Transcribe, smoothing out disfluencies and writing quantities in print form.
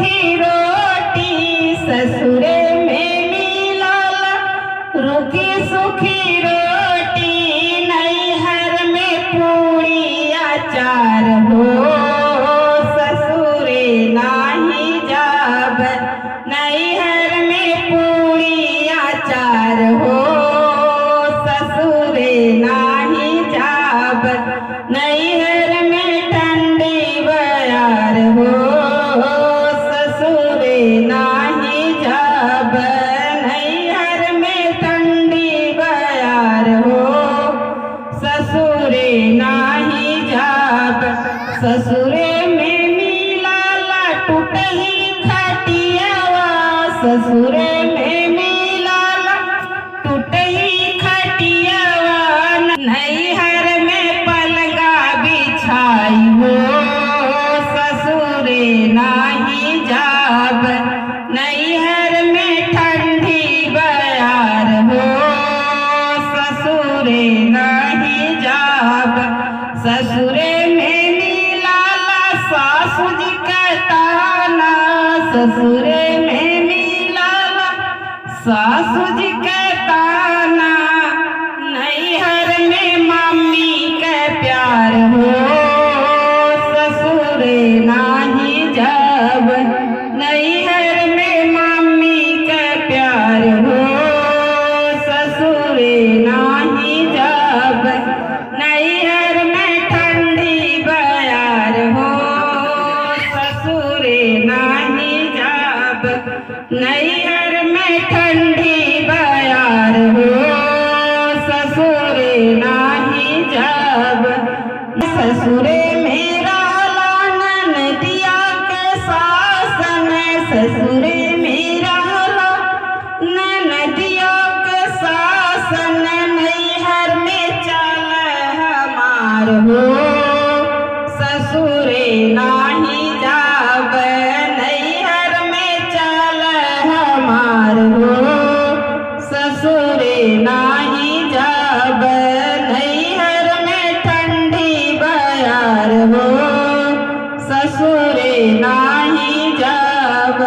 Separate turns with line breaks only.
सुखी रोटी ससुरे में मिलाला, रूखी सुखी रोटी नैहर में पूरी अचार हो, ससुरे नाही जाब नैहर में पूरी अचार हो, ससुरे नाही जाब नैहर में ठंडी बयार हो, ससुरे नाही जाब नैहर में ठंडी बयार हो, ससुरे नाही जाब। ससुरे में मिलाला टूटही खटियावा, ससुरे में मिलाला टूटही खटियावा, नैहर में पलंगा बिछाई हो, ससुरे नाही जाब नैहर में ठंडी बयार हो, ससुरे नाही जाब। ससुरे में मिलाला सासु जी का ताना, ससुरे में मिलाला सासु जी का ताना, नैहर में मम्मी का प्यार हो, ससुरे नाही जाब नैहर में मम्मी का प्यार हो, ससुरे नाही जाब नैहर में ठंडी बयार हो, ससुरे नाही जाब नैहर में ठंडी बयार हो, ससुरे नाही जाब। ससुरे मेरा ननदिया के शासन, ससुरे मेरा ननदिया के शासन, नैहर में चल हमार हो, ससुरे नाही जाब नैहर में चल हमार हो, ससुरे नाही जाब नैहर में ठंडी बयार हो, ससुरे नाही जाब।